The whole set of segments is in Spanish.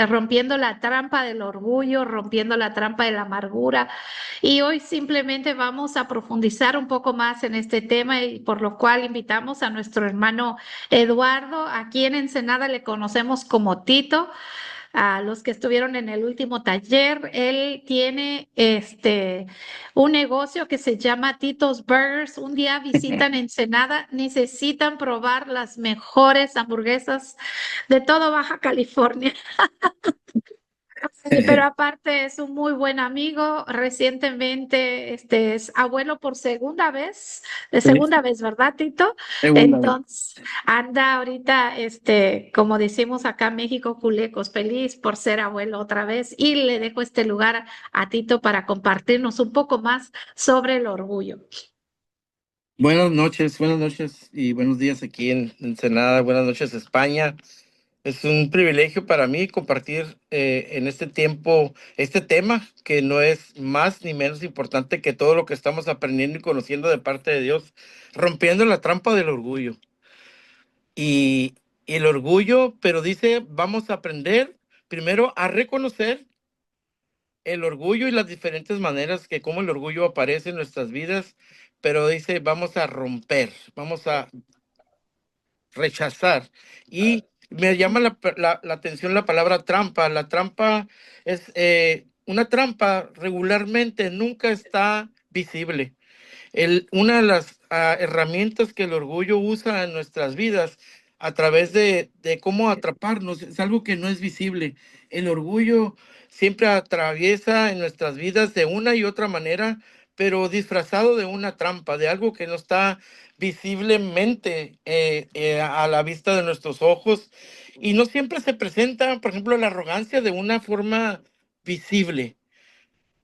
rompiendo la trampa del orgullo, rompiendo la trampa de la amargura. Y hoy simplemente vamos a profundizar un poco más en este tema y por lo cual invitamos a nuestro hermano Eduardo. Aquí en Ensenada le conocemos como Tito. A los que estuvieron en el último taller, él tiene un negocio que se llama Tito's Burgers. Un día visitan Ensenada, necesitan probar las mejores hamburguesas de todo Baja California. Pero aparte es un muy buen amigo. Recientemente es abuelo por segunda vez, de Sí, segunda vez, ¿verdad, Tito? segunda vez. Entonces anda ahorita, como decimos acá en México, culecos, feliz por ser abuelo otra vez. Y le dejo este lugar a Tito para compartirnos un poco más sobre el orgullo. Buenas noches y buenos días aquí en Ensenada. Buenas noches, España. Es un privilegio para mí compartir en este tiempo este tema que no es más ni menos importante que todo lo que estamos aprendiendo y conociendo de parte de Dios, rompiendo la trampa del orgullo. Y, y el orgullo, pero dice, vamos a aprender primero a reconocer el orgullo y las diferentes maneras que cómo el orgullo aparece en nuestras vidas, pero dice, vamos a romper, vamos a rechazar. Y me llama la atención la palabra trampa. La trampa es una trampa regularmente nunca está visible. Una de las herramientas que el orgullo usa en nuestras vidas a través de cómo atraparnos es algo que no es visible. El orgullo siempre atraviesa en nuestras vidas de una y otra manera, pero disfrazado de una trampa, de algo que no está visiblemente a la vista de nuestros ojos. Y no siempre se presenta, por ejemplo, la arrogancia de una forma visible,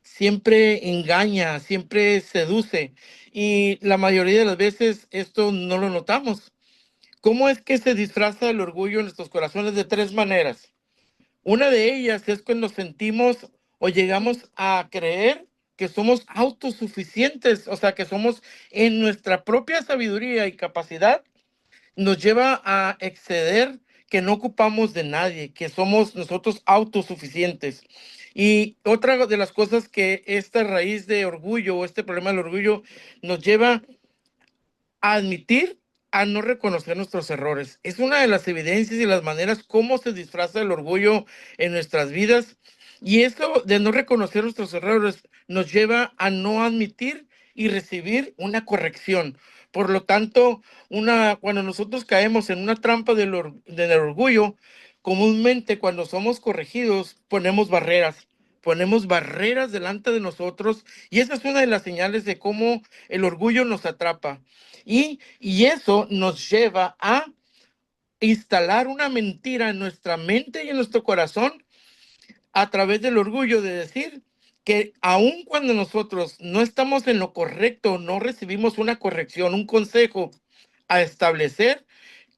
siempre engaña, siempre seduce y la mayoría de las veces esto no lo notamos. ¿Cómo es que se disfraza el orgullo en nuestros corazones? De tres maneras. Una de ellas es cuando sentimos o llegamos a creer que somos autosuficientes, o sea, que somos en nuestra propia sabiduría y capacidad nos lleva a exceder, que no ocupamos de nadie, que somos nosotros autosuficientes. Y otra de las cosas que esta raíz de orgullo o este problema del orgullo nos lleva a admitir, a no reconocer nuestros errores. Es una de las evidencias y las maneras cómo se disfraza el orgullo en nuestras vidas. Y eso de no reconocer nuestros errores nos lleva a no admitir y recibir una corrección. Por lo tanto, cuando nosotros caemos en una trampa del orgullo, comúnmente cuando somos corregidos ponemos barreras delante de nosotros y esa es una de las señales de cómo el orgullo nos atrapa. Y eso nos lleva a instalar una mentira en nuestra mente y en nuestro corazón a través del orgullo de decir que aun cuando nosotros no estamos en lo correcto, no recibimos una corrección, un consejo a establecer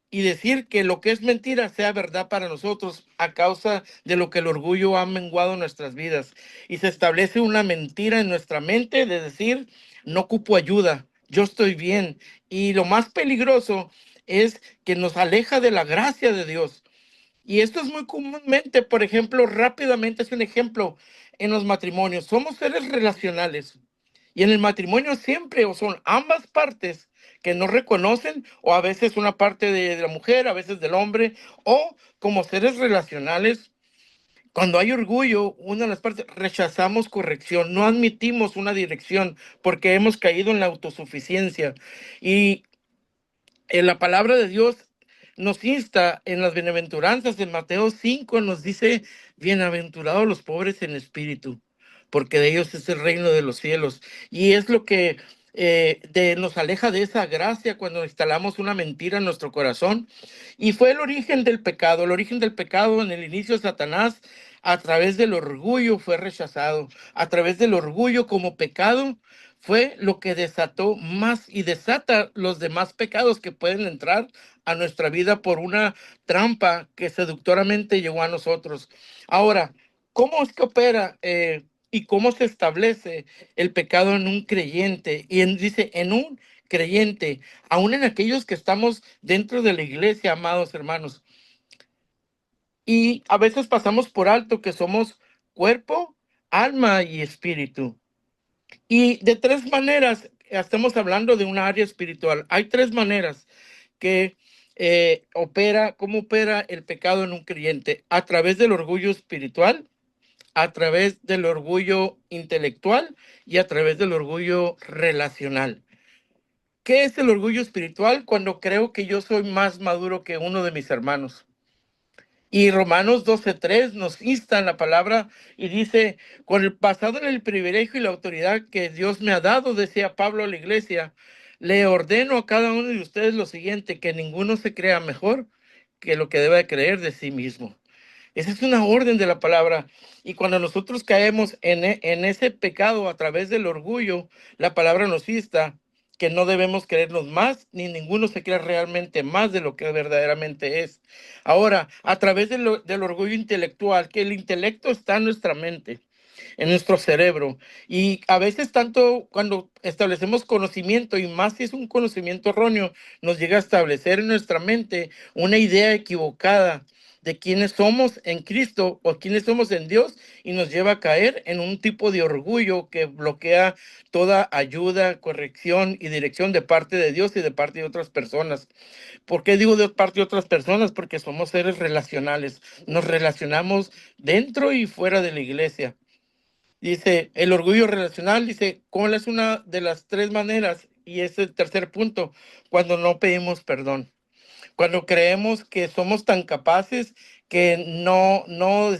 y decir que lo que es mentira sea verdad para nosotros a causa de lo que el orgullo ha menguado en nuestras vidas. Y se establece una mentira en nuestra mente de decir, no ocupo ayuda, yo estoy bien. Y lo más peligroso es que nos aleja de la gracia de Dios. Y esto es muy comúnmente, por ejemplo, rápidamente es un ejemplo en los matrimonios. Somos seres relacionales y en el matrimonio siempre o son ambas partes que no reconocen o a veces una parte de la mujer, a veces del hombre o como seres relacionales. Cuando hay orgullo, una de las partes rechazamos corrección, no admitimos una dirección porque hemos caído en la autosuficiencia. Y en la palabra de Dios nos insta en las bienaventuranzas, en Mateo 5 nos dice, bienaventurados los pobres en espíritu, porque de ellos es el reino de los cielos. Y es lo que nos aleja de esa gracia cuando instalamos una mentira en nuestro corazón. Y fue el origen del pecado en el inicio de Satanás, a través del orgullo fue rechazado, a través del orgullo como pecado fue lo que desató más y desata los demás pecados que pueden entrar a nuestra vida por una trampa que seductoramente llegó a nosotros. Ahora, ¿cómo es que opera y cómo se establece el pecado en un creyente? Dice, en un creyente, aún en aquellos que estamos dentro de la iglesia, amados hermanos. Y a veces pasamos por alto que somos cuerpo, alma y espíritu. Y de tres maneras, estamos hablando de un área espiritual. Hay tres maneras que cómo opera el pecado en un creyente: a través del orgullo espiritual, a través del orgullo intelectual y a través del orgullo relacional. ¿Qué es el orgullo espiritual? Cuando creo que yo soy más maduro que uno de mis hermanos. Y Romanos 12:3 nos insta en la palabra y dice: con el basado en el privilegio y la autoridad que Dios me ha dado, decía Pablo a la iglesia, le ordeno a cada uno de ustedes lo siguiente: que ninguno se crea mejor que lo que debe creer de sí mismo. Esa es una orden de la palabra. Y cuando nosotros caemos en ese pecado a través del orgullo, la palabra nos insta que no debemos creernos más, ni ninguno se crea realmente más de lo que verdaderamente es. Ahora, a través del orgullo intelectual, que el intelecto está en nuestra mente, en nuestro cerebro. Y a veces tanto cuando establecemos conocimiento, y más si es un conocimiento erróneo, nos llega a establecer en nuestra mente una idea equivocada de quiénes somos en Cristo o quiénes somos en Dios, y nos lleva a caer en un tipo de orgullo que bloquea toda ayuda, corrección y dirección de parte de Dios y de parte de otras personas. ¿Por qué digo de parte de otras personas? Porque somos seres relacionales, nos relacionamos dentro y fuera de la iglesia. Dice, el orgullo relacional, dice, ¿cuál es una de las tres maneras? Y es el tercer punto: cuando no pedimos perdón. Cuando creemos que somos tan capaces que no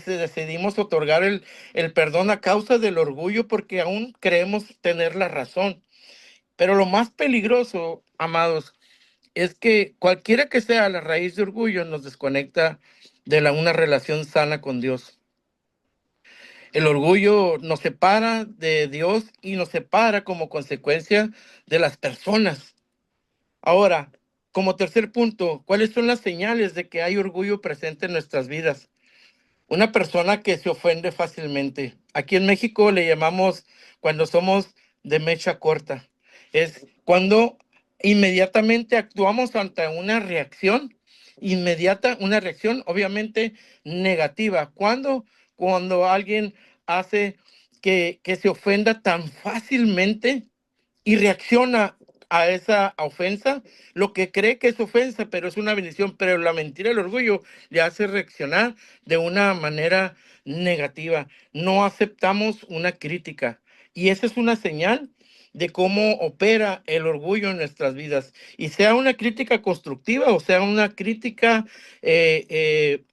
decidimos otorgar el perdón a causa del orgullo, porque aún creemos tener la razón. Pero lo más peligroso, amados, es que cualquiera que sea la raíz de orgullo nos desconecta de una relación sana con Dios. El orgullo nos separa de Dios y nos separa como consecuencia de las personas. Ahora, como tercer punto, ¿cuáles son las señales de que hay orgullo presente en nuestras vidas? Una persona que se ofende fácilmente. Aquí en México le llamamos cuando somos de mecha corta. Es cuando inmediatamente actuamos ante una reacción inmediata, una reacción obviamente negativa. Cuando alguien hace que se ofenda tan fácilmente y reacciona a esa ofensa, lo que cree que es ofensa, pero es una bendición, pero la mentira, el orgullo, le hace reaccionar de una manera negativa. No aceptamos una crítica, y esa es una señal de cómo opera el orgullo en nuestras vidas, y sea una crítica constructiva o sea una crítica eh,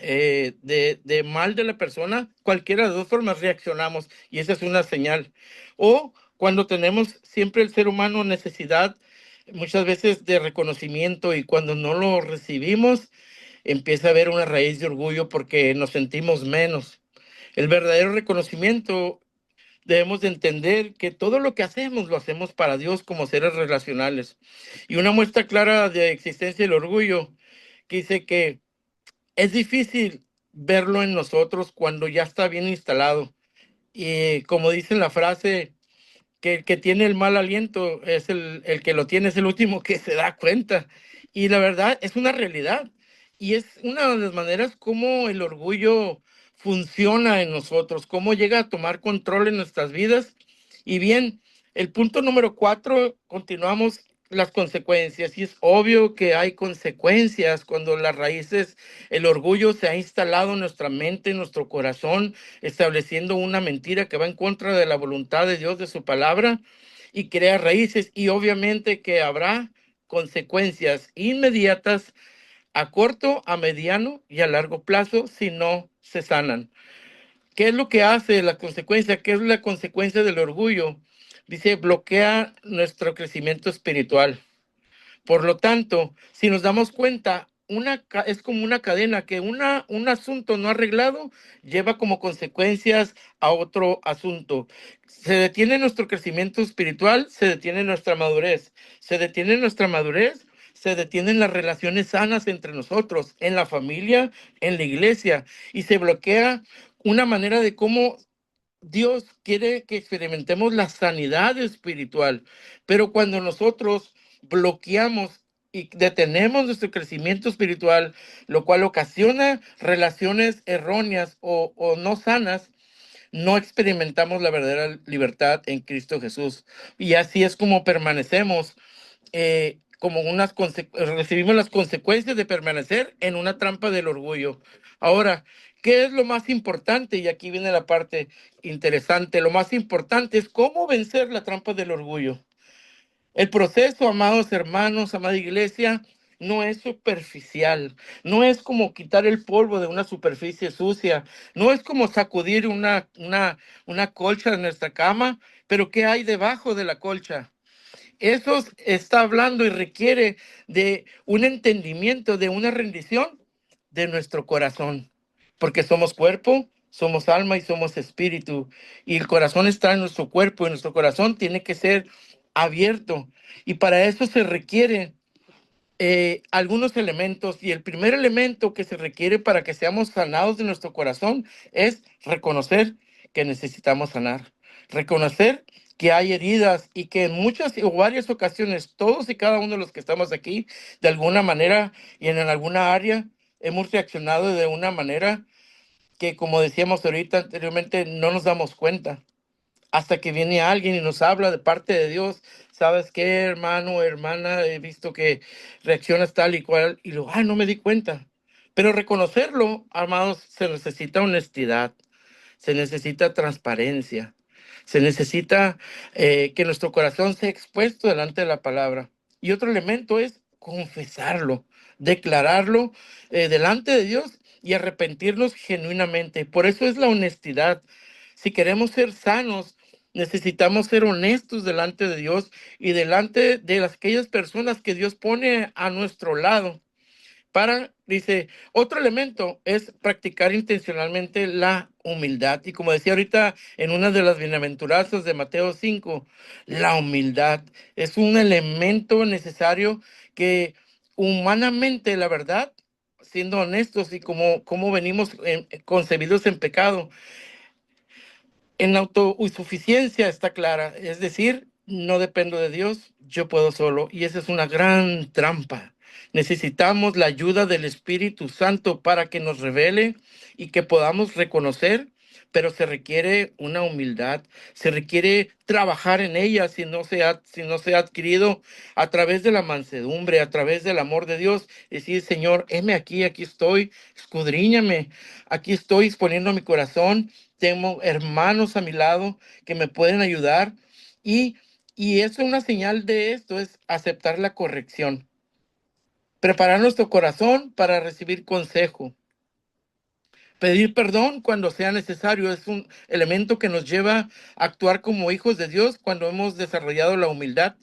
eh, de mal de la persona. Cualquiera de dos formas reaccionamos, y esa es una señal. O cuando tenemos siempre el ser humano necesidad muchas veces de reconocimiento, y cuando no lo recibimos, empieza a haber una raíz de orgullo porque nos sentimos menos. El verdadero reconocimiento, debemos de entender que todo lo que hacemos lo hacemos para Dios como seres relacionales. Y una muestra clara de existencia del orgullo, que dice que es difícil verlo en nosotros cuando ya está bien instalado. Y como dice la frase, que el que tiene el mal aliento es el que lo tiene, es el último que se da cuenta. Y la verdad es una realidad. Y es una de las maneras como el orgullo funciona en nosotros, cómo llega a tomar control en nuestras vidas. Y bien, el punto número 4, continuamos: las consecuencias. Y es obvio que hay consecuencias cuando las raíces, el orgullo se ha instalado en nuestra mente, en nuestro corazón, estableciendo una mentira que va en contra de la voluntad de Dios, de su palabra, y crea raíces. Y obviamente que habrá consecuencias inmediatas a corto, a mediano y a largo plazo si no se sanan. ¿Qué es lo que hace la consecuencia? ¿Qué es la consecuencia del orgullo? Dice, bloquea nuestro crecimiento espiritual. Por lo tanto, si nos damos cuenta, es como una cadena que un asunto no arreglado lleva como consecuencias a otro asunto. Se detiene nuestro crecimiento espiritual, se detiene nuestra madurez. Se detiene nuestra madurez, se detienen las relaciones sanas entre nosotros, en la familia, en la iglesia, y se bloquea una manera de cómo Dios quiere que experimentemos la sanidad espiritual. Pero cuando nosotros bloqueamos y detenemos nuestro crecimiento espiritual, lo cual ocasiona relaciones erróneas o no sanas, no experimentamos la verdadera libertad en Cristo Jesús. Y así es como permanecemos, recibimos las consecuencias de permanecer en una trampa del orgullo. Ahora, ¿qué es lo más importante? Y aquí viene la parte interesante. Lo más importante es cómo vencer la trampa del orgullo. El proceso, amados hermanos, amada iglesia, no es superficial, no es como quitar el polvo de una superficie sucia, no es como sacudir una colcha de nuestra cama, pero ¿qué hay debajo de la colcha? Eso está hablando y requiere de un entendimiento, de una rendición de nuestro corazón, porque somos cuerpo, somos alma y somos espíritu, y el corazón está en nuestro cuerpo y nuestro corazón tiene que ser abierto, y para eso se requiere algunos elementos, y el primer elemento que se requiere para que seamos sanados de nuestro corazón es reconocer que necesitamos sanar, reconocer que hay heridas y que en muchas o varias ocasiones todos y cada uno de los que estamos aquí, de alguna manera y en alguna área, hemos reaccionado de una manera que, como decíamos ahorita anteriormente, no nos damos cuenta hasta que viene alguien y nos habla de parte de Dios. ¿Sabes qué, hermano o hermana? He visto que reaccionas tal y cual, y luego, no me di cuenta. Pero reconocerlo, amados, se necesita honestidad, se necesita transparencia, se necesita que nuestro corazón sea expuesto delante de la palabra. Y otro elemento es confesarlo, declararlo delante de Dios y arrepentirnos genuinamente. Por eso es la honestidad. Si queremos ser sanos, necesitamos ser honestos delante de Dios y delante de aquellas personas que Dios pone a nuestro lado. Dice, otro elemento es practicar intencionalmente la humildad. Y como decía ahorita en una de las bienaventuranzas de Mateo 5, la humildad es un elemento necesario que humanamente, la verdad, siendo honestos y como venimos concebidos en pecado, en autosuficiencia está clara, es decir, no dependo de Dios, yo puedo solo, y esa es una gran trampa. Necesitamos la ayuda del Espíritu Santo para que nos revele y que podamos reconocer, pero se requiere una humildad, se requiere trabajar en ella si no se ha adquirido a través de la mansedumbre, a través del amor de Dios. Decir, Señor, heme aquí, aquí estoy, escudriñame, aquí estoy exponiendo mi corazón. Tengo hermanos a mi lado que me pueden ayudar, y, y eso, una señal de esto es aceptar la corrección, preparar nuestro corazón para recibir consejo, pedir perdón cuando sea necesario. Es un elemento que nos lleva a actuar como hijos de Dios cuando hemos desarrollado la humildad,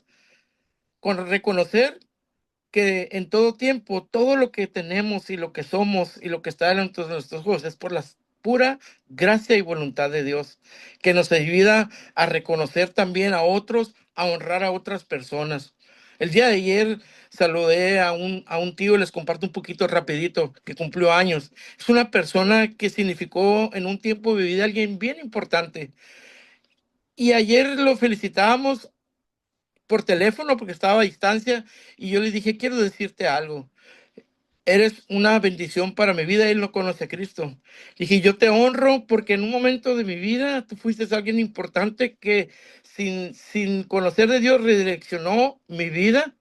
con reconocer que en todo tiempo, todo lo que tenemos y lo que somos y lo que está delante de nuestros ojos es por la pura gracia y voluntad de Dios, que nos ayuda a reconocer también a otros, a honrar a otras personas. El día de ayer saludé a un tío, les comparto un poquito rapidito, que cumplió años. Es una persona que significó en un tiempo de vida alguien bien importante. Y ayer lo felicitábamos por teléfono porque estaba a distancia, y yo le dije, quiero decirte algo. Eres una bendición para mi vida. Él no conoce a Cristo. Dije, yo te honro porque en un momento de mi vida tú fuiste alguien importante que sin conocer de Dios redireccionó mi vida,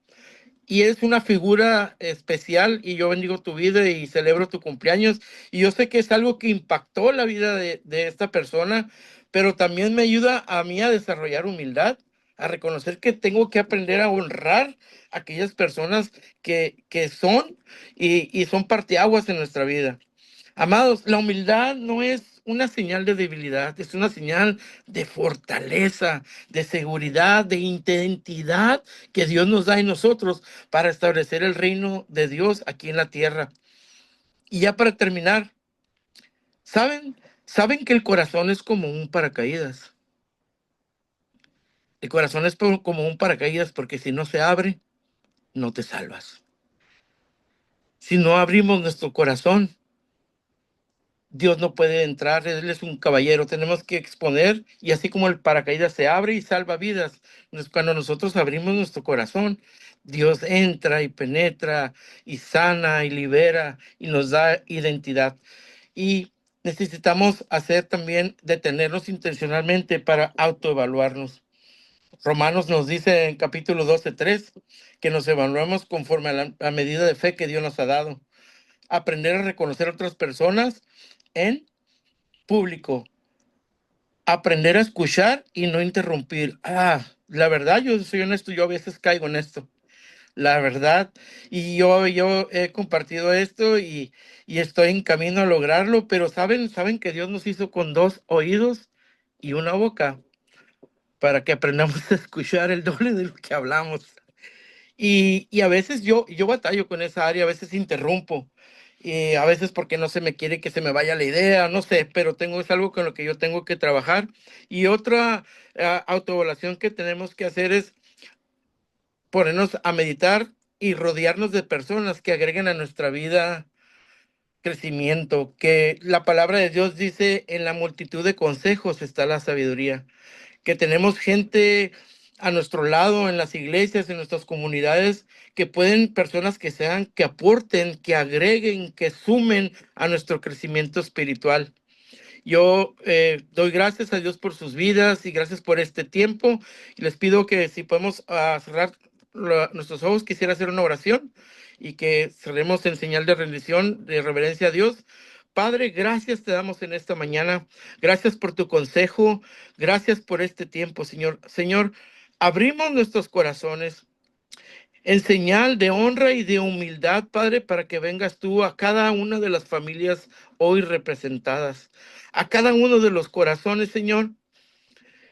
y es una figura especial, y yo bendigo tu vida y celebro tu cumpleaños. Y yo sé que es algo que impactó la vida de esta persona, pero también me ayuda a mí a desarrollar humildad, a reconocer que tengo que aprender a honrar a aquellas personas que son y son parteaguas en nuestra vida. Amados, la humildad no es una señal de debilidad, es una señal de fortaleza, de seguridad, de identidad que Dios nos da en nosotros para establecer el reino de Dios aquí en la tierra. Y ya para terminar, ¿saben? ¿Saben que el corazón es como un paracaídas? El corazón es como un paracaídas porque si no se abre, no te salvas. Si no abrimos nuestro corazón, Dios no puede entrar, Él es un caballero, tenemos que exponer, y así como el paracaídas se abre y salva vidas, cuando nosotros abrimos nuestro corazón, Dios entra y penetra y sana y libera y nos da identidad. Y necesitamos hacer también, detenernos intencionalmente para autoevaluarnos. Romanos nos dice en capítulo 12:3 que nos evaluamos conforme a la medida de fe que Dios nos ha dado. Aprender a reconocer a otras personas en público. Aprender a escuchar y no interrumpir. La verdad, yo soy honesto, yo a veces caigo en esto. La verdad, y yo he compartido esto y estoy en camino a lograrlo, pero saben que Dios nos hizo con 2 oídos y una boca para que aprendamos a escuchar el doble de lo que hablamos. Y a veces yo batallo con esa área, a veces interrumpo, y a veces porque no se me quiere que se me vaya la idea, no sé, pero es algo con lo que yo tengo que trabajar. Y otra autoevaluación que tenemos que hacer es ponernos a meditar y rodearnos de personas que agreguen a nuestra vida crecimiento, que la palabra de Dios dice: en la multitud de consejos está la sabiduría, que tenemos gente a nuestro lado en las iglesias, en nuestras comunidades, que personas que sean, que aporten, que agreguen, que sumen a nuestro crecimiento espiritual. Yo doy gracias a Dios por sus vidas y gracias por este tiempo. Y les pido que si podemos cerrar nuestros ojos, quisiera hacer una oración y que cerremos en señal de rendición, de reverencia a Dios. Padre, gracias te damos en esta mañana. Gracias por tu consejo. Gracias por este tiempo, Señor. Señor, abrimos nuestros corazones en señal de honra y de humildad, Padre, para que vengas tú a cada una de las familias hoy representadas, a cada uno de los corazones, Señor,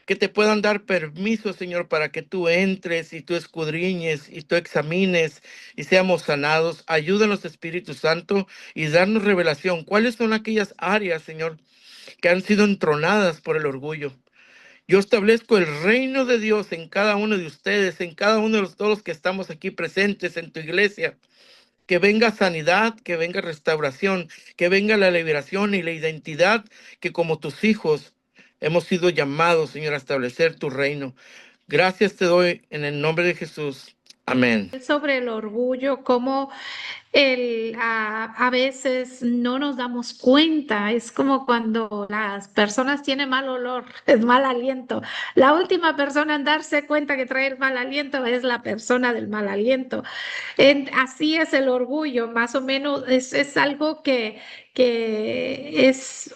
que te puedan dar permiso, Señor, para que tú entres y tú escudriñes y tú examines y seamos sanados. Ayúdanos, Espíritu Santo, y darnos revelación. ¿Cuáles son aquellas áreas, Señor, que han sido entronadas por el orgullo? Yo establezco el reino de Dios en cada uno de ustedes, en cada uno de todos los que estamos aquí presentes en tu iglesia. Que venga sanidad, que venga restauración, que venga la liberación y la identidad que como tus hijos hemos sido llamados, Señor, a establecer tu reino. Gracias te doy en el nombre de Jesús. Amén. Sobre el orgullo, como a veces no nos damos cuenta, es como cuando las personas tienen mal olor, es mal aliento. La última persona en darse cuenta que trae el mal aliento es la persona del mal aliento. Así es el orgullo, más o menos, es algo que es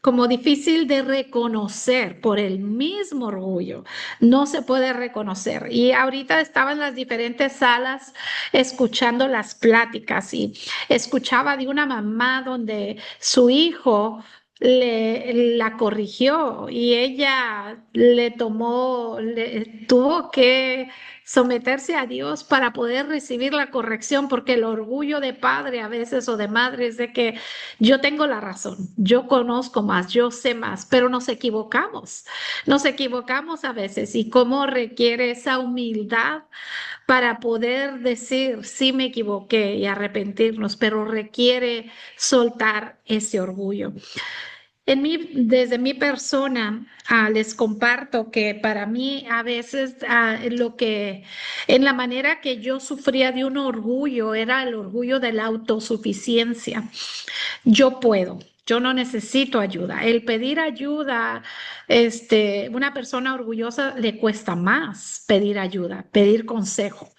como difícil de reconocer por el mismo orgullo. No se puede reconocer. Y ahorita estaba en las diferentes salas escuchando las pláticas y escuchaba de una mamá donde su hijo la corrigió y ella tuvo que someterse a Dios para poder recibir la corrección, porque el orgullo de padre a veces o de madre es de que yo tengo la razón, yo conozco más, yo sé más, pero nos equivocamos a veces, y cómo requiere esa humildad para poder decir sí me equivoqué y arrepentirnos, pero requiere soltar ese orgullo. Desde mi persona, les comparto que para mí a veces en la manera que yo sufría de un orgullo, era el orgullo de la autosuficiencia. Yo puedo. Yo no necesito ayuda. El pedir ayuda, una persona orgullosa le cuesta más pedir ayuda, pedir consejo,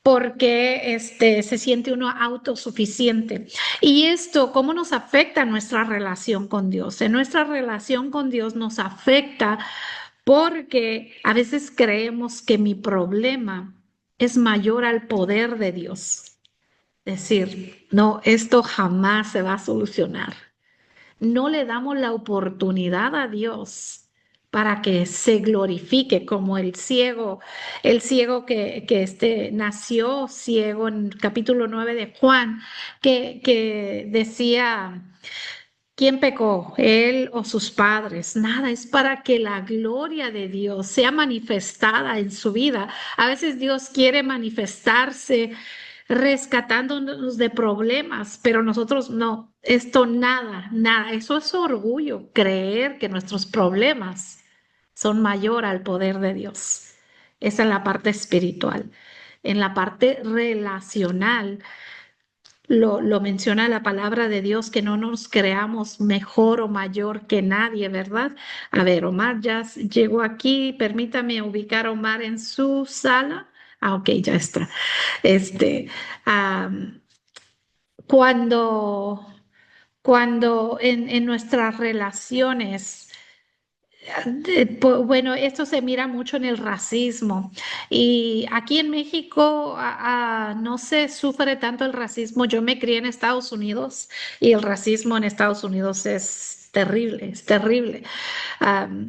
porque se siente uno autosuficiente. Y esto, ¿cómo nos afecta en nuestra relación con Dios? En nuestra relación con Dios nos afecta porque a veces creemos que mi problema es mayor al poder de Dios. Decir, no, esto jamás se va a solucionar. No le damos la oportunidad a Dios para que se glorifique, como el ciego que nació ciego en capítulo 9 de Juan, que decía, ¿quién pecó? ¿Él o sus padres? Nada, es para que la gloria de Dios sea manifestada en su vida. A veces Dios quiere manifestarse rescatándonos de problemas, pero nosotros no, esto nada, nada, eso es orgullo, creer que nuestros problemas son mayor al poder de Dios. Esa es la parte espiritual. En la parte relacional, lo menciona la palabra de Dios, que no nos creamos mejor o mayor que nadie, ¿verdad? A ver, Omar ya llegó aquí, permítame ubicar a Omar en su sala. Ah, ok, ya está. Este, am, cuando, cuando en nuestras relaciones, bueno, esto se mira mucho en el racismo y aquí en México no se sufre tanto el racismo. Yo me crié en Estados Unidos y el racismo en Estados Unidos es terrible, es terrible.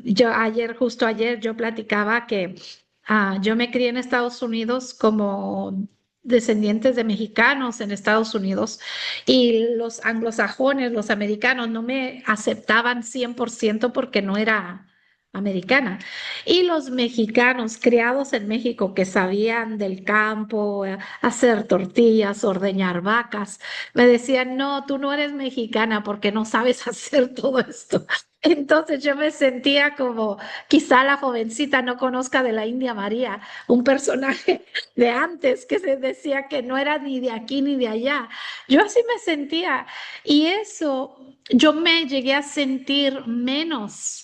Yo ayer, justo ayer, yo platicaba que yo me crié en Estados Unidos como descendientes de mexicanos en Estados Unidos y los anglosajones, los americanos, no me aceptaban 100% porque no era americana. Y los mexicanos criados en México que sabían del campo, hacer tortillas, ordeñar vacas, me decían, no, tú no eres mexicana porque no sabes hacer todo esto. Entonces yo me sentía como quizá la jovencita no conozca de la India María, un personaje de antes que se decía que no era ni de aquí ni de allá. Yo así me sentía y eso yo me llegué a sentir menos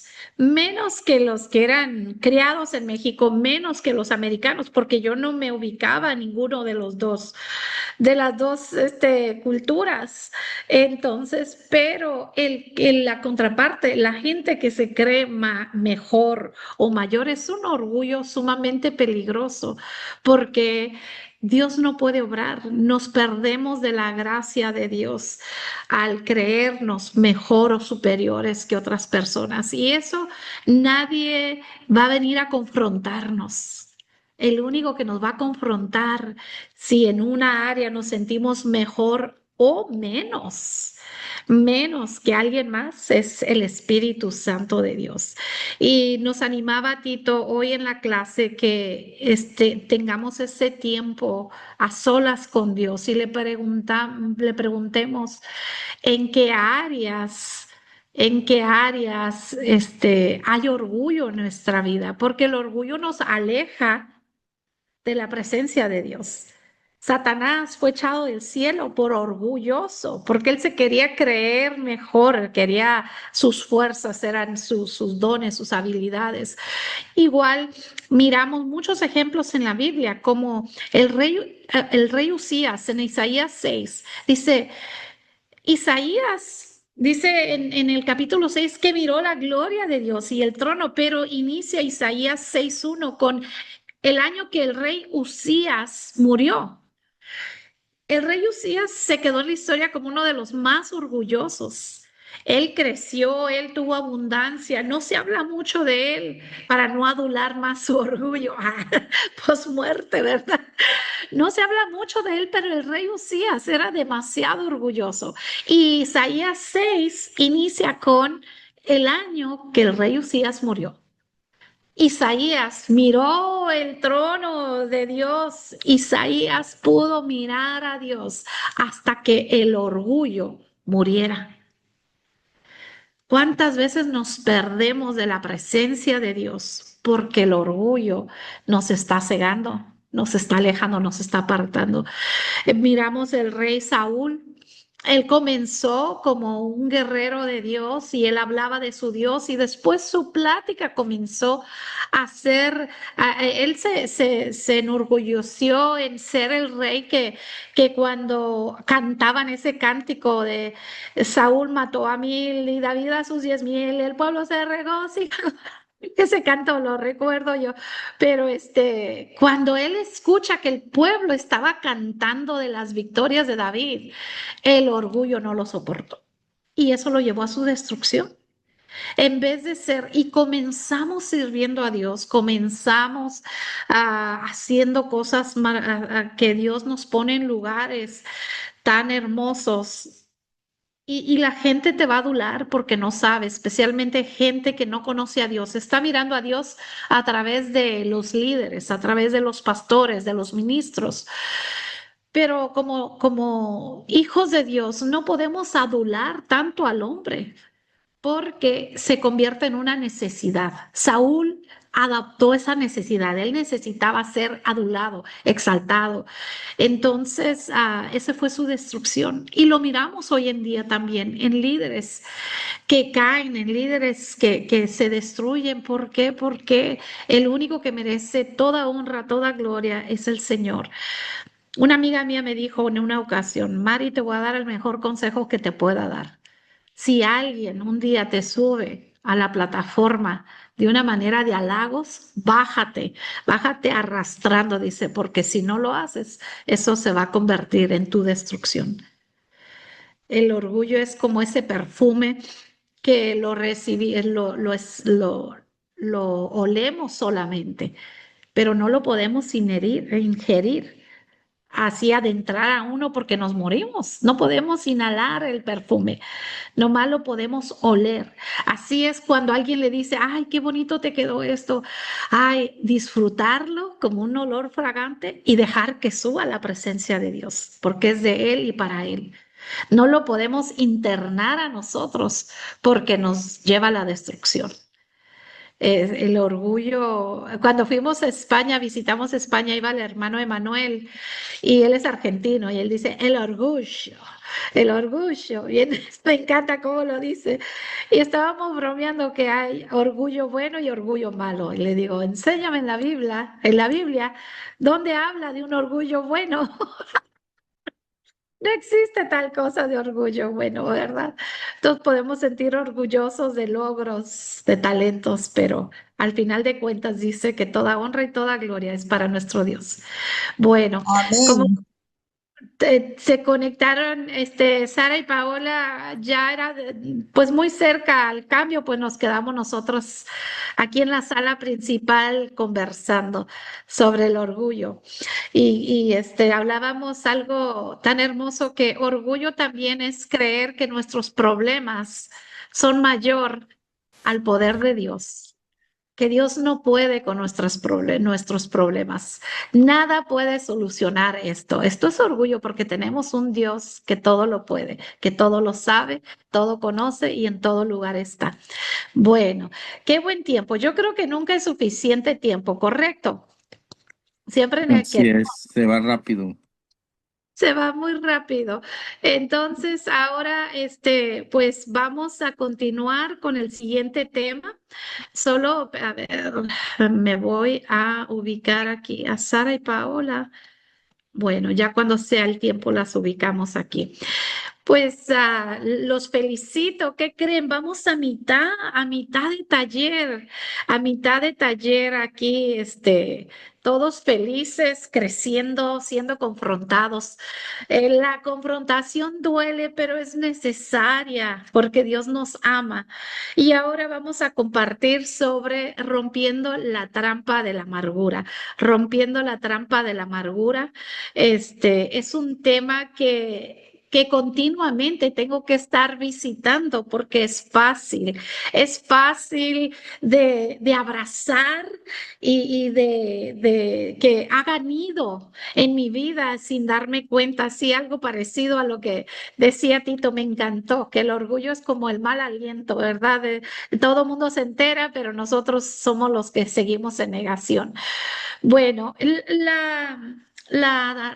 que los que eran criados en México, menos que los americanos, porque yo no me ubicaba en ninguno de los dos, de las dos culturas. Entonces, pero la contraparte, la gente que se cree mejor o mayor es un orgullo sumamente peligroso, porque Dios no puede obrar, nos perdemos de la gracia de Dios al creernos mejor o superiores que otras personas. Y eso nadie va a venir a confrontarnos. El único que nos va a confrontar si en una área nos sentimos mejor o menos que alguien más, es el Espíritu Santo de Dios. Y nos animaba Tito hoy en la clase que tengamos ese tiempo a solas con Dios y le preguntemos en qué áreas hay orgullo en nuestra vida, porque el orgullo nos aleja de la presencia de Dios. Satanás fue echado del cielo por orgulloso, porque él se quería creer mejor, quería sus fuerzas, eran sus dones, sus habilidades. Igual miramos muchos ejemplos en la Biblia, como el rey Usías en Isaías 6, dice, Isaías dice en el capítulo 6 que miró la gloria de Dios y el trono, pero inicia Isaías 6:1 con el año que el rey Usías murió. El rey Usías se quedó en la historia como uno de los más orgullosos. Él creció, él tuvo abundancia, no se habla mucho de él para no adular más su orgullo, post muerte, ¿verdad? No se habla mucho de él, pero el rey Usías era demasiado orgulloso. Y Isaías 6 inicia con el año que el rey Usías murió. Isaías miró el trono de Dios. Isaías pudo mirar a Dios hasta que el orgullo muriera. ¿Cuántas veces nos perdemos de la presencia de Dios porque el orgullo nos está cegando, nos está alejando, nos está apartando? Miramos el rey Saúl. Él comenzó como un guerrero de Dios y él hablaba de su Dios y después su plática comenzó a ser, él se enorgulleció en ser el rey que cuando cantaban ese cántico de Saúl mató a 1000 y David a sus 10,000, el pueblo se regocija. Ese canto lo recuerdo yo, pero cuando él escucha que el pueblo estaba cantando de las victorias de David, el orgullo no lo soportó y eso lo llevó a su destrucción. En vez de ser, y comenzamos sirviendo a Dios, comenzamos haciendo cosas que Dios nos pone en lugares tan hermosos y la gente te va a adular porque no sabe, especialmente gente que no conoce a Dios. Está mirando a Dios a través de los líderes, a través de los pastores, de los ministros. pero como hijos de Dios no podemos adular tanto al hombre porque se convierte en una necesidad. Saúl adaptó esa necesidad, él necesitaba ser adulado, exaltado. Entonces, esa fue su destrucción. Y lo miramos hoy en día también en líderes que caen, en líderes que se destruyen. ¿Por qué? Porque el único que merece toda honra, toda gloria es el Señor. Una amiga mía me dijo en una ocasión, Mari, te voy a dar el mejor consejo que te pueda dar. Si alguien un día te sube a la plataforma de una manera de halagos, bájate, bájate arrastrando, dice, porque si no lo haces, eso se va a convertir en tu destrucción. El orgullo es como ese perfume que lo recibí, lo olemos solamente, pero no lo podemos ingerir, así adentrar a uno porque nos morimos. No podemos inhalar el perfume. Nomás lo podemos oler. Así es cuando alguien le dice, ay, qué bonito te quedó esto. Ay, disfrutarlo como un olor fragante y dejar que suba la presencia de Dios, porque es de Él y para Él. No lo podemos internar a nosotros porque nos lleva a la destrucción. El orgullo, cuando fuimos a España, visitamos España, iba el hermano Emanuel y él es argentino y él dice, el orgullo, y me encanta cómo lo dice. Y estábamos bromeando que hay orgullo bueno y orgullo malo. Y le digo, enséñame en la Biblia, ¿dónde habla de un orgullo bueno? No existe tal cosa de orgullo bueno, ¿verdad? Todos podemos sentir orgullosos de logros, de talentos, pero al final de cuentas dice que toda honra y toda gloria es para nuestro Dios. Bueno, como Amén. se conectaron Sara y Paola, ya era pues muy cerca al cambio, pues nos quedamos nosotros aquí en la sala principal conversando sobre el orgullo. Y hablábamos algo tan hermoso que orgullo también es creer que nuestros problemas son mayor al poder de Dios, que Dios no puede con nuestros problemas. Nada puede solucionar esto. Esto es orgullo porque tenemos un Dios que todo lo puede, que todo lo sabe, todo conoce y en todo lugar está. Bueno, qué buen tiempo. Yo creo que nunca es suficiente tiempo, ¿correcto? Siempre Así que es, se va rápido. se va muy rápido. Entonces, ahora, pues vamos a continuar con el siguiente tema. Solo, a ver, me voy a ubicar aquí a Sara y Paola. Bueno, ya cuando sea el tiempo las ubicamos aquí. Pues los felicito. ¿Qué creen? Vamos a mitad de taller, a mitad de taller aquí, todos felices, creciendo, siendo confrontados. La confrontación duele, pero es necesaria porque Dios nos ama. Y ahora vamos a compartir sobre rompiendo la trampa de la amargura, rompiendo la trampa de la amargura. Este es un tema que continuamente tengo que estar visitando porque es fácil de abrazar y de que hagan nido en mi vida sin darme cuenta, así algo parecido a lo que decía Tito, me encantó, que el orgullo es como el mal aliento, ¿verdad? Todo mundo se entera, pero nosotros somos los que seguimos en negación. Bueno,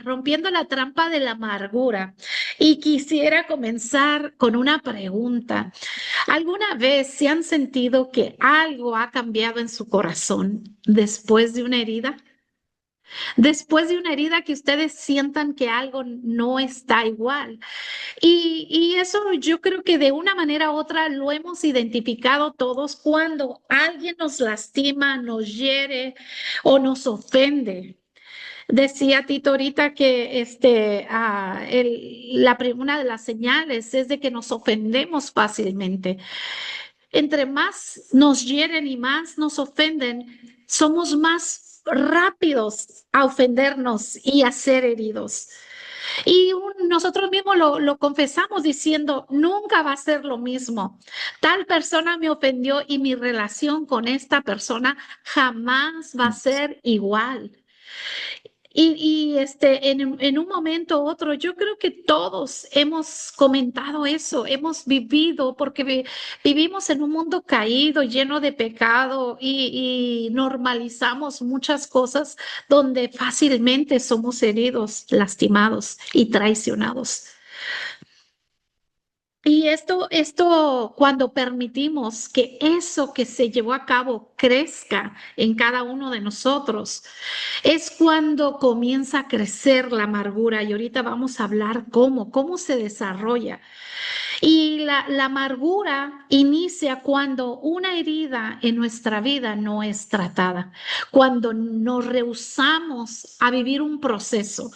rompiendo la trampa de la amargura. Y quisiera comenzar con una pregunta. ¿Alguna vez se han sentido que algo ha cambiado en su corazón después de una herida? Después de una herida que ustedes sientan que algo no está igual. Y eso yo creo que de una manera u otra lo hemos identificado todos cuando alguien nos lastima, nos hiere o nos ofende. Decía Tito ahorita que una de las señales es de que nos ofendemos fácilmente. Entre más nos hieren y más nos ofenden, somos más rápidos a ofendernos y a ser heridos. Y nosotros mismos lo confesamos diciendo, nunca va a ser lo mismo. Tal persona me ofendió y mi relación con esta persona jamás va a ser igual. En un momento u otro, yo creo que todos hemos comentado eso, hemos vivido, porque vivimos en un mundo caído, lleno de pecado y normalizamos muchas cosas donde fácilmente somos heridos, lastimados y traicionados. Y cuando permitimos que eso que se llevó a cabo crezca en cada uno de nosotros, es cuando comienza a crecer la amargura. Y ahorita vamos a hablar cómo se desarrolla. Y la amargura inicia cuando una herida en nuestra vida no es tratada, cuando nos rehusamos a vivir un proceso.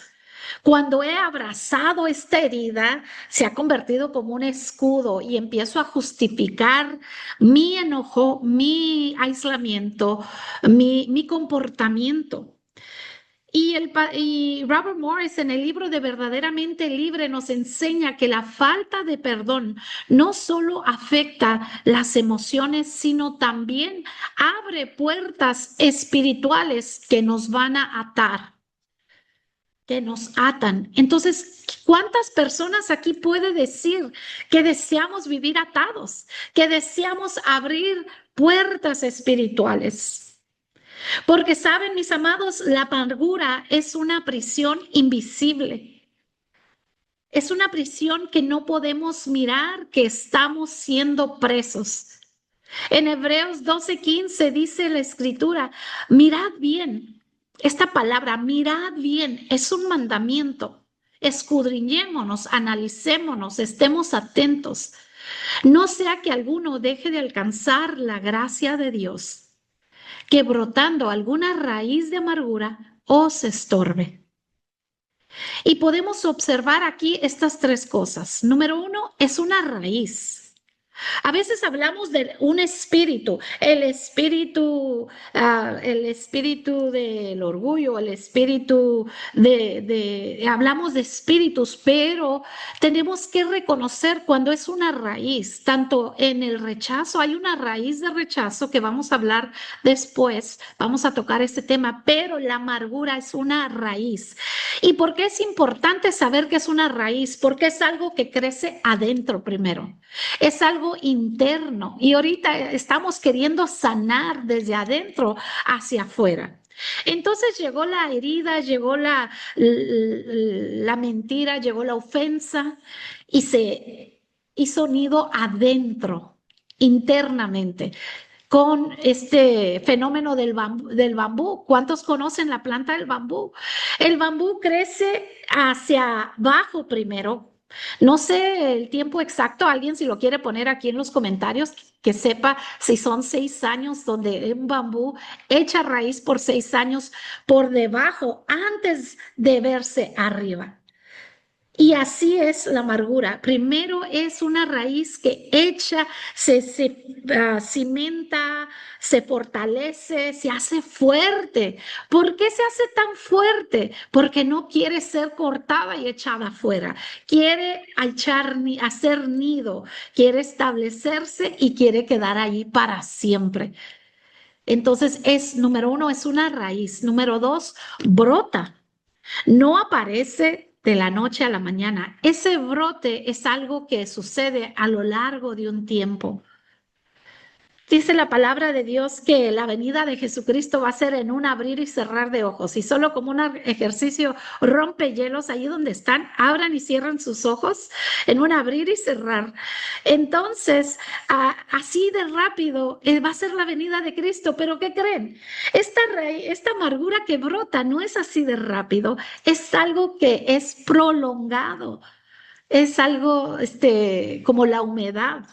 Cuando he abrazado esta herida, se ha convertido como un escudo y empiezo a justificar mi enojo, mi aislamiento, mi comportamiento. Y Robert Morris en el libro de Verdaderamente Libre nos enseña que la falta de perdón no solo afecta las emociones, sino también abre puertas espirituales que nos van a atar, que nos atan. Entonces, ¿cuántas personas aquí puede decir que deseamos vivir atados, que deseamos abrir puertas espirituales? Porque saben, mis amados, la amargura es una prisión invisible. Es una prisión que no podemos mirar, que estamos siendo presos. En Hebreos 12:15 dice la escritura, mirad bien, esta palabra, mirad bien, es un mandamiento. Escudriñémonos, analicémonos, estemos atentos. No sea que alguno deje de alcanzar la gracia de Dios, que brotando alguna raíz de amargura os estorbe. Y podemos observar aquí estas tres cosas. Número uno, es una raíz. A veces hablamos de un espíritu, el espíritu del orgullo, el espíritu hablamos de espíritus, pero tenemos que reconocer cuando es una raíz, tanto en el rechazo, hay una raíz de rechazo que vamos a hablar después, vamos a tocar este tema, pero la amargura es una raíz. ¿Y por qué es importante saber que es una raíz? Porque es algo que crece adentro primero. Es algo interno y ahorita estamos queriendo sanar desde adentro hacia afuera. Entonces llegó la herida, llegó la mentira, llegó la ofensa y se hizo nido adentro, internamente, con este fenómeno del bambú. ¿Cuántos conocen la planta del bambú? El bambú crece hacia abajo primero. No sé el tiempo exacto, alguien si lo quiere poner aquí en los comentarios, que sepa si son 6 años donde un bambú echa raíz por 6 años por debajo antes de verse arriba. Y así es la amargura. Primero es una raíz que echa, se cimenta, se fortalece, se hace fuerte. ¿Por qué se hace tan fuerte? Porque no quiere ser cortada y echada afuera. Quiere hacer nido, quiere establecerse y quiere quedar ahí para siempre. Entonces número uno, es una raíz. Número dos, brota. No aparece de la noche a la mañana. Ese brote es algo que sucede a lo largo de un tiempo. Dice la palabra de Dios que la venida de Jesucristo va a ser en un abrir y cerrar de ojos, y solo como un ejercicio rompe hielos allí donde están, abran y cierran sus ojos en un abrir y cerrar. Entonces, así de rápido va a ser la venida de Cristo. Pero ¿qué creen? Esta amargura que brota no es así de rápido, es algo que es prolongado, es algo como la humedad,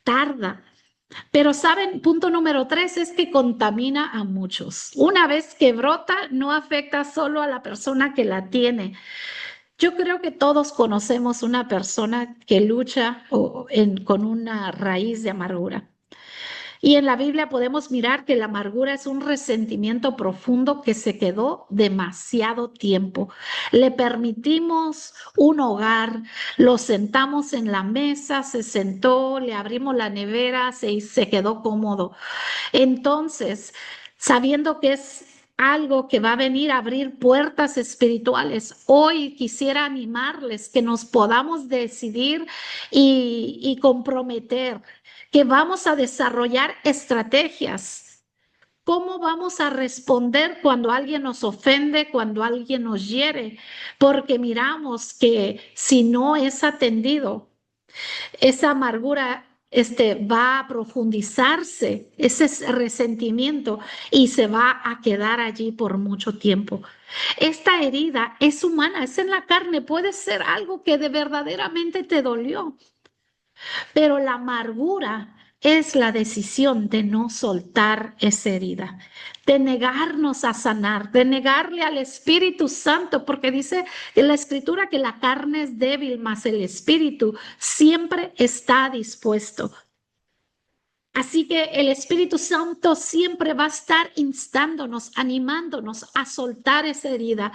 tarda. Pero saben, punto número 3 es que contamina a muchos. Una vez que brota, no afecta solo a la persona que la tiene. Yo creo que todos conocemos una persona que lucha con una raíz de amargura. Y en la Biblia podemos mirar que la amargura es un resentimiento profundo que se quedó demasiado tiempo. Le permitimos un hogar, lo sentamos en la mesa, se sentó, le abrimos la nevera, se quedó cómodo. Entonces, sabiendo que es algo que va a venir a abrir puertas espirituales. Hoy quisiera animarles que nos podamos decidir y comprometer, que vamos a desarrollar estrategias. ¿Cómo vamos a responder cuando alguien nos ofende, cuando alguien nos hiere? Porque miramos que si no es atendido, esa amargura va a profundizarse, ese resentimiento, y se va a quedar allí por mucho tiempo. Esta herida es humana, es en la carne, puede ser algo que de verdaderamente te dolió, pero la amargura es la decisión de no soltar esa herida, de negarnos a sanar, de negarle al Espíritu Santo, porque dice en la Escritura que la carne es débil, mas el Espíritu siempre está dispuesto. Así que el Espíritu Santo siempre va a estar instándonos, animándonos a soltar esa herida,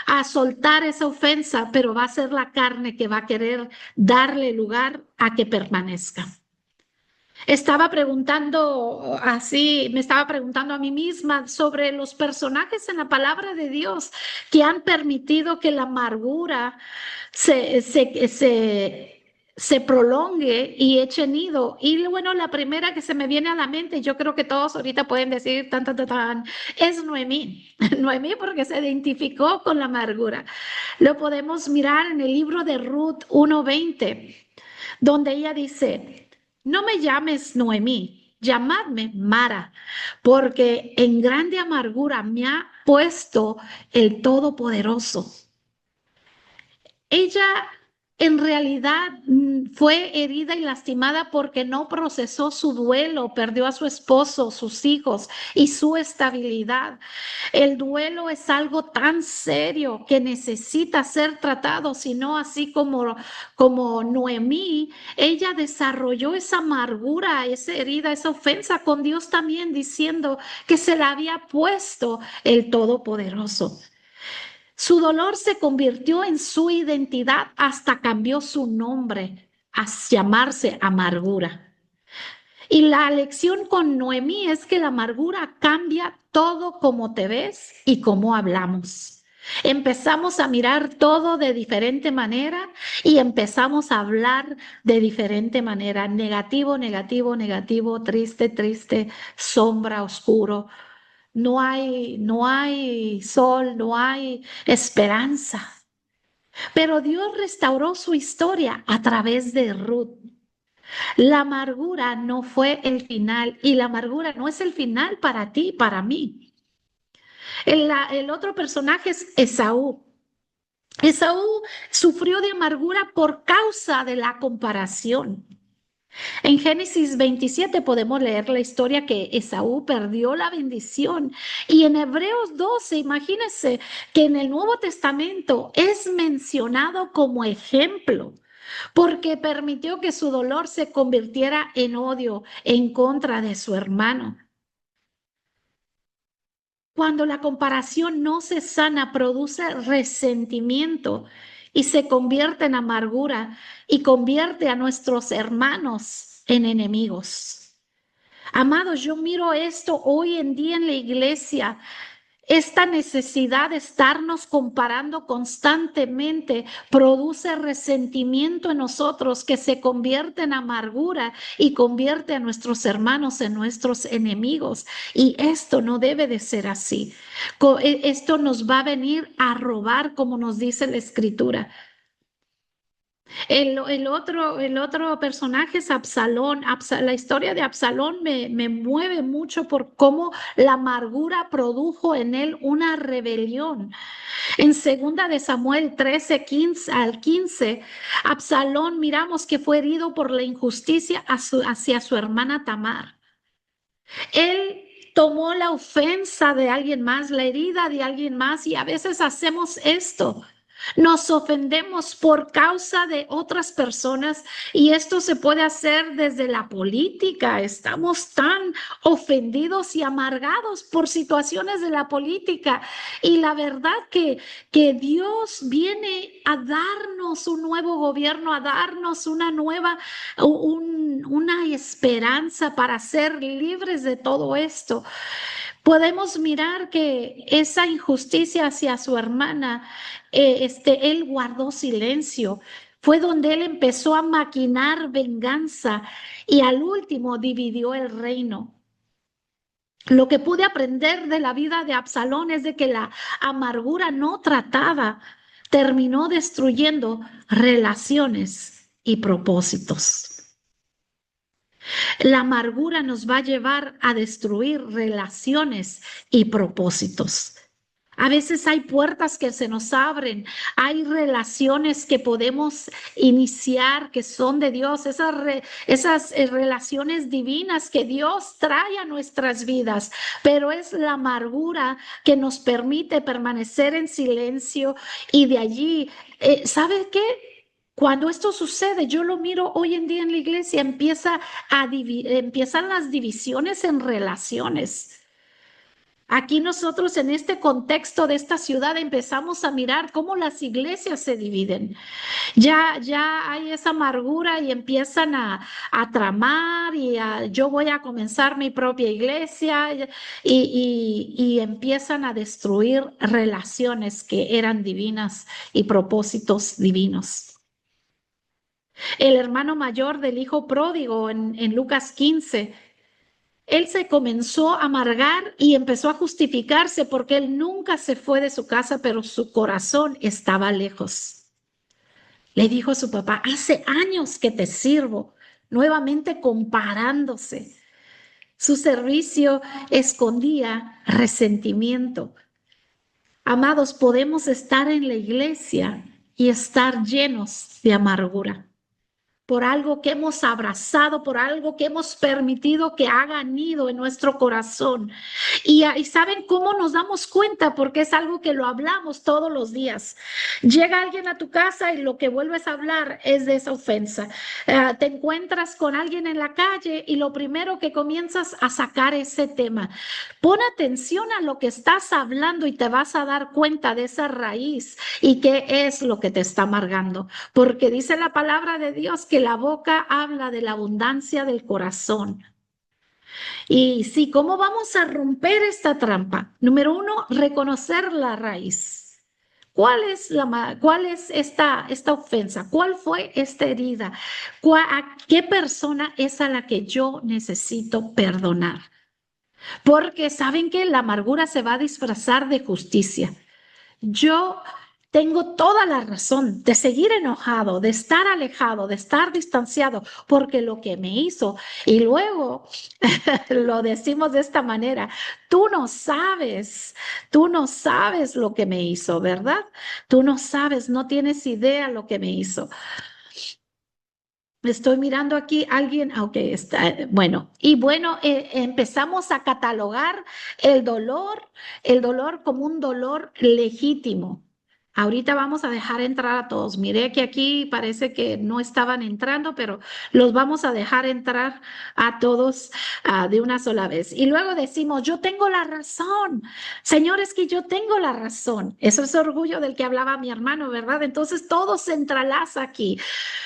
a soltar esa ofensa, pero va a ser la carne que va a querer darle lugar a que permanezca. Estaba preguntando así, me estaba preguntando a mí misma sobre los personajes en la palabra de Dios que han permitido que la amargura se prolongue y eche nido. Y bueno, la primera que se me viene a la mente, yo creo que todos ahorita pueden decir es Noemí. Noemí porque se identificó con la amargura. Lo podemos mirar en el libro de Ruth 1:20, donde ella dice: no me llames Noemí, llamadme Mara, porque en grande amargura me ha puesto el Todopoderoso. Ella en realidad fue herida y lastimada porque no procesó su duelo, perdió a su esposo, sus hijos y su estabilidad. El duelo es algo tan serio que necesita ser tratado, sino así como Noemí, ella desarrolló esa amargura, esa herida, esa ofensa con Dios también, diciendo que se la había puesto el Todopoderoso. Su dolor se convirtió en su identidad, hasta cambió su nombre a llamarse amargura. Y la lección con Noemí es que la amargura cambia todo como te ves y cómo hablamos. Empezamos a mirar todo de diferente manera y empezamos a hablar de diferente manera. Negativo, negativo, negativo, triste, triste, sombra, oscuro. No hay sol, no hay esperanza. Pero Dios restauró su historia a través de Ruth. La amargura no fue el final y la amargura no es el final para ti, para mí. El otro personaje es Esaú. Esaú sufrió de amargura por causa de la comparación. En Génesis 27 podemos leer la historia que Esaú perdió la bendición, y en Hebreos 12, imagínense que en el Nuevo Testamento es mencionado como ejemplo porque permitió que su dolor se convirtiera en odio en contra de su hermano. Cuando la comparación no se sana, produce resentimiento y se convierte en amargura y convierte a nuestros hermanos en enemigos. Amados, yo miro esto hoy en día en la iglesia. Esta necesidad de estarnos comparando constantemente produce resentimiento en nosotros que se convierte en amargura y convierte a nuestros hermanos en nuestros enemigos. Y esto no debe de ser así. Esto nos va a venir a robar, como nos dice la Escritura. El otro personaje es Absalón. La historia de Absalón me mueve mucho por cómo la amargura produjo en él una rebelión. En 2 de Samuel 13:15 Absalón miramos que fue herido por la injusticia hacia su hermana Tamar. Él tomó la ofensa de alguien más, la herida de alguien más, y a veces hacemos esto. Nos ofendemos por causa de otras personas, y esto se puede hacer desde la política. Estamos tan ofendidos y amargados por situaciones de la política, y la verdad que Dios viene a darnos un nuevo gobierno, a darnos una esperanza para ser libres de todo esto. Podemos mirar que esa injusticia hacia su hermana, él guardó silencio. Fue donde él empezó a maquinar venganza y al último dividió el reino. Lo que pude aprender de la vida de Absalón es de que la amargura no tratada terminó destruyendo relaciones y propósitos. La amargura nos va a llevar a destruir relaciones y propósitos. A veces hay puertas que se nos abren, hay relaciones que podemos iniciar que son de Dios, esas relaciones divinas que Dios trae a nuestras vidas, pero es la amargura que nos permite permanecer en silencio y de allí, ¿sabe qué? Cuando esto sucede, yo lo miro hoy en día en la iglesia, empiezan las divisiones en relaciones. Aquí nosotros en este contexto de esta ciudad empezamos a mirar cómo las iglesias se dividen. Ya hay esa amargura y empiezan a tramar y yo voy a comenzar mi propia iglesia y empiezan a destruir relaciones que eran divinas y propósitos divinos. El hermano mayor del hijo pródigo en Lucas 15, él se comenzó a amargar y empezó a justificarse porque él nunca se fue de su casa, pero su corazón estaba lejos. Le dijo a su papá, hace años que te sirvo, nuevamente comparándose. Su servicio escondía resentimiento. Amados, podemos estar en la iglesia y estar llenos de amargura por algo que hemos abrazado, por algo que hemos permitido que haga nido en nuestro corazón. Y ¿saben cómo nos damos cuenta? Porque es algo que lo hablamos todos los días. Llega alguien a tu casa y lo que vuelves a hablar es de esa ofensa. Te encuentras con alguien en la calle y lo primero que comienzas a sacar ese tema. Pon atención a lo que estás hablando y te vas a dar cuenta de esa raíz y qué es lo que te está amargando. Porque dice la palabra de Dios que la boca habla de la abundancia del corazón. Y sí, ¿cómo vamos a romper esta trampa? Número uno, reconocer la raíz. ¿Cuál es esta ofensa? ¿Cuál fue esta herida? ¿A qué persona es a la que yo necesito perdonar? Porque saben que la amargura se va a disfrazar de justicia. Yo tengo toda la razón de seguir enojado, de estar alejado, de estar distanciado, porque lo que me hizo, y luego lo decimos de esta manera, tú no sabes lo que me hizo, ¿verdad? Tú no sabes, no tienes idea lo que me hizo. Estoy mirando aquí alguien, aunque está, bueno, y bueno, empezamos a catalogar el dolor como un dolor legítimo. Ahorita vamos a dejar entrar a todos. Miré que aquí parece que no estaban entrando, pero los vamos a dejar entrar a todos de una sola vez. Y luego decimos, yo tengo la razón. Señores, que yo tengo la razón. Eso es orgullo del que hablaba mi hermano, ¿verdad? Entonces todo se entrelaza aquí.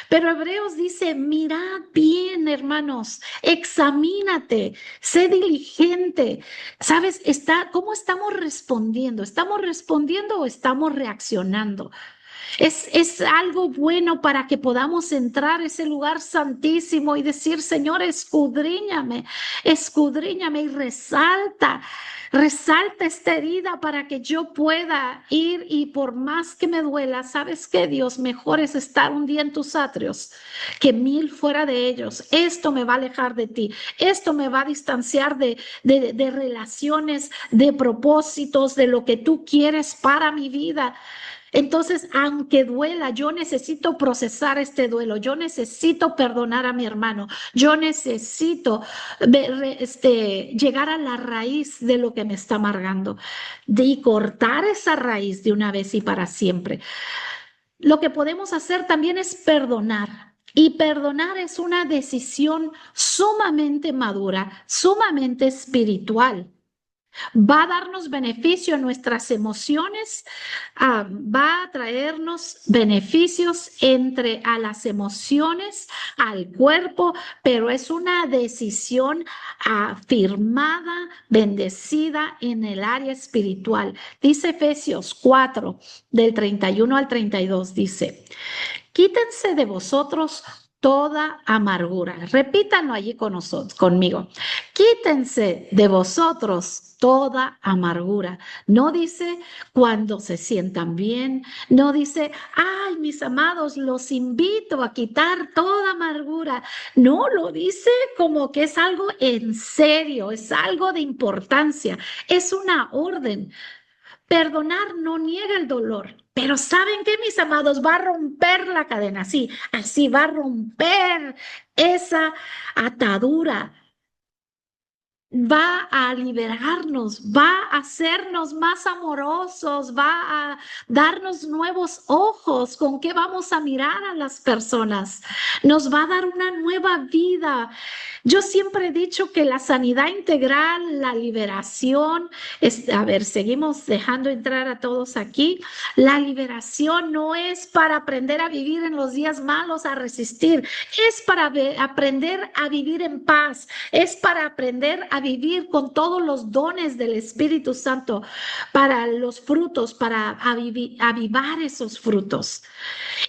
Pero Hebreos dice, mirad bien, hermanos, examínate, sé diligente. ¿Sabes? ¿Cómo estamos respondiendo? ¿Estamos respondiendo o estamos reaccionando? Es algo bueno para que podamos entrar a ese lugar santísimo y decir, Señor, escudriñame y resalta esta herida para que yo pueda ir y por más que me duela, ¿sabes qué, Dios? Mejor es estar un día en tus atrios que 1000 fuera de ellos. Esto me va a alejar de ti. Esto me va a distanciar de relaciones, de propósitos, de lo que tú quieres para mi vida. Entonces, aunque duela, yo necesito procesar este duelo, yo necesito perdonar a mi hermano, yo necesito llegar a la raíz de lo que me está amargando y cortar esa raíz de una vez y para siempre. Lo que podemos hacer también es perdonar. Y perdonar es una decisión sumamente madura, sumamente espiritual. Va a darnos beneficio en nuestras emociones, va a traernos beneficios entre a las emociones, al cuerpo, pero es una decisión afirmada, bendecida en el área espiritual. Dice Efesios 4, del 31 al 32, dice: quítense de vosotros toda amargura. Repítanlo allí con nosotros, conmigo. Quítense de vosotros toda amargura. No dice cuando se sientan bien, no dice, ay, mis amados, los invito a quitar toda amargura. No, lo dice como que es algo en serio, es algo de importancia, es una orden. Perdonar no niega el dolor, pero ¿saben qué, mis amados? Va a romper la cadena, sí, así va a romper esa atadura, va a liberarnos, va a hacernos más amorosos, va a darnos nuevos ojos con que vamos a mirar a las personas, nos va a dar una nueva vida. Yo siempre he dicho que la sanidad integral, la liberación, a ver, seguimos dejando entrar a todos aquí. La liberación no es para aprender a vivir en los días malos, a resistir, es para aprender a vivir en paz, es para aprender a vivir con todos los dones del Espíritu Santo, para los frutos, para avivar esos frutos.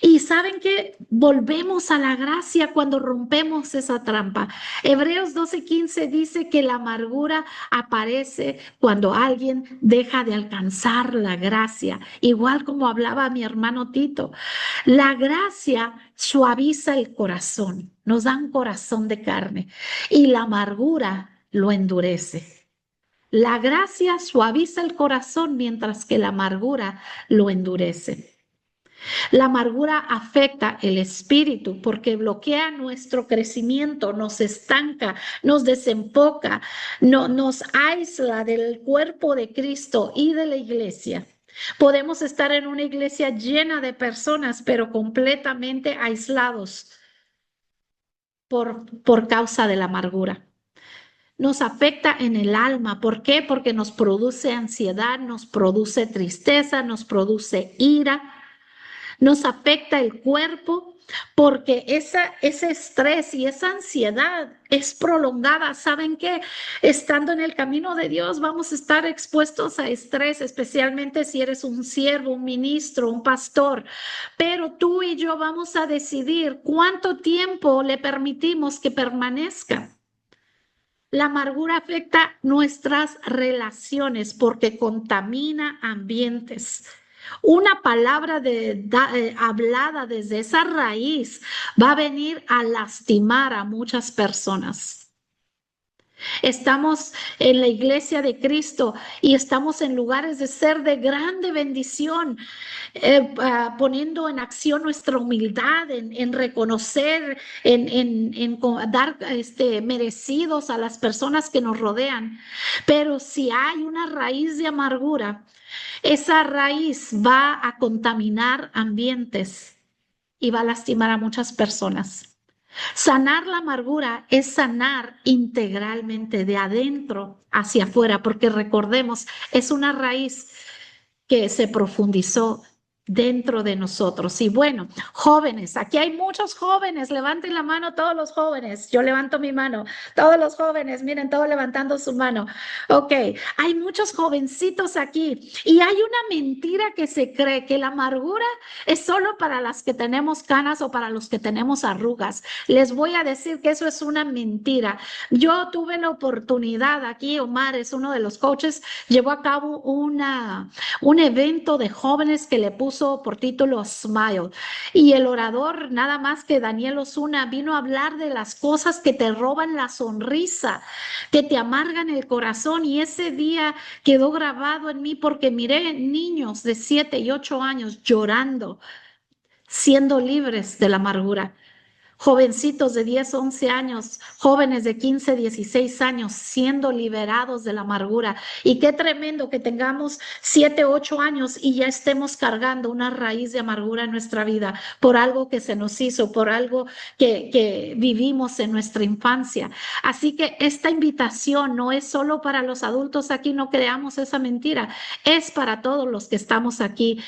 Y saben que volvemos a la gracia cuando rompemos esa trampa. Hebreos 12:15 dice que la amargura aparece cuando alguien deja de alcanzar la gracia, igual como hablaba mi hermano Tito. La gracia suaviza el corazón, nos da un corazón de carne, y la amargura lo endurece. La gracia suaviza el corazón mientras que la amargura lo endurece. La amargura afecta el espíritu porque bloquea nuestro crecimiento, nos estanca, nos desenfoca, nos aísla del cuerpo de Cristo y de la iglesia. Podemos estar en una iglesia llena de personas, pero completamente aislados por causa de la amargura. Nos afecta en el alma. ¿Por qué? Porque nos produce ansiedad, nos produce tristeza, nos produce ira. Nos afecta el cuerpo porque ese estrés y esa ansiedad es prolongada. ¿Saben qué? Estando en el camino de Dios vamos a estar expuestos a estrés, especialmente si eres un siervo, un ministro, un pastor. Pero tú y yo vamos a decidir cuánto tiempo le permitimos que permanezca. La amargura afecta nuestras relaciones porque contamina ambientes. Una palabra hablada desde esa raíz va a venir a lastimar a muchas personas. Estamos en la iglesia de Cristo y estamos en lugares de ser de grande bendición, poniendo en acción nuestra humildad, en reconocer, en dar merecidos a las personas que nos rodean. Pero si hay una raíz de amargura, esa raíz va a contaminar ambientes y va a lastimar a muchas personas. Sanar la amargura es sanar integralmente de adentro hacia afuera, porque recordemos, es una raíz que se profundizó dentro de nosotros. Y bueno, jóvenes, aquí hay muchos jóvenes, levanten la mano todos los jóvenes, yo levanto mi mano, todos los jóvenes, miren, todos levantando su mano. Ok, hay muchos jovencitos aquí y hay una mentira que se cree que la amargura es solo para las que tenemos canas o para los que tenemos arrugas. Les voy a decir que eso es una mentira. Yo tuve la oportunidad aquí, Omar es uno de los coaches, llevó a cabo un evento de jóvenes que le puso por título Smile, y el orador, nada más que Daniel Osuna, vino a hablar de las cosas que te roban la sonrisa, que te amargan el corazón, y ese día quedó grabado en mí porque miré niños de 7 y 8 años llorando, siendo libres de la amargura. jovencitos de 10, 11 años, jóvenes de 15, 16 años siendo liberados de la amargura. Y qué tremendo que tengamos 7, 8 años y ya estemos cargando una raíz de amargura en nuestra vida por algo que se nos hizo, por algo que vivimos en nuestra infancia. Así que esta invitación no es solo para los adultos aquí, no creamos esa mentira, es para todos los que estamos aquí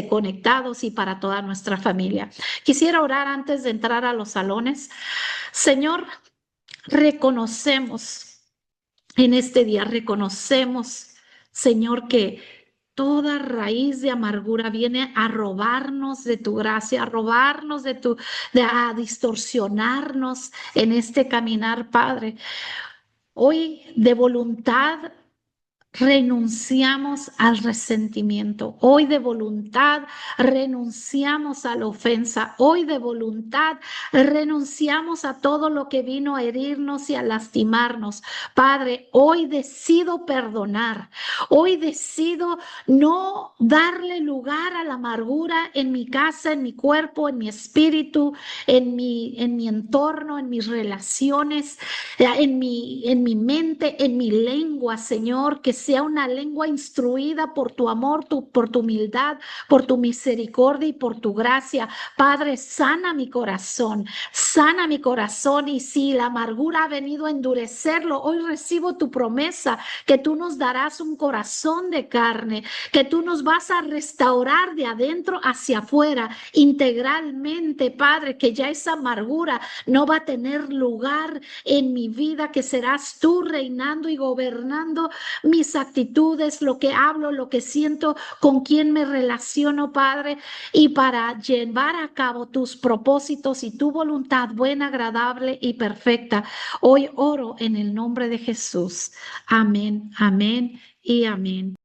conectados y para toda nuestra familia. Quisiera orar antes de entrar a los salones. Señor, reconocemos en este día, reconocemos, Señor, que toda raíz de amargura viene a robarnos de tu gracia, a robarnos a distorsionarnos en este caminar, Padre. Hoy de voluntad renunciamos al resentimiento. Hoy de voluntad renunciamos a la ofensa. Hoy de voluntad renunciamos a todo lo que vino a herirnos y a lastimarnos. Padre, hoy decido perdonar. Hoy decido no darle lugar a la amargura en mi casa, en mi cuerpo, en mi espíritu, en mi entorno, en mis relaciones, en mi mente, en mi lengua, Señor, que sea una lengua instruida por tu amor, por tu humildad, por tu misericordia y por tu gracia. Padre, sana mi corazón y si la amargura ha venido a endurecerlo, hoy recibo tu promesa que tú nos darás un corazón de carne, que tú nos vas a restaurar de adentro hacia afuera integralmente, Padre, que ya esa amargura no va a tener lugar en mi vida, que serás tú reinando y gobernando mis actitudes, lo que hablo, lo que siento, con quién me relaciono, Padre, y para llevar a cabo tus propósitos y tu voluntad buena, agradable y perfecta. Hoy oro en el nombre de Jesús. Amén, amén y amén.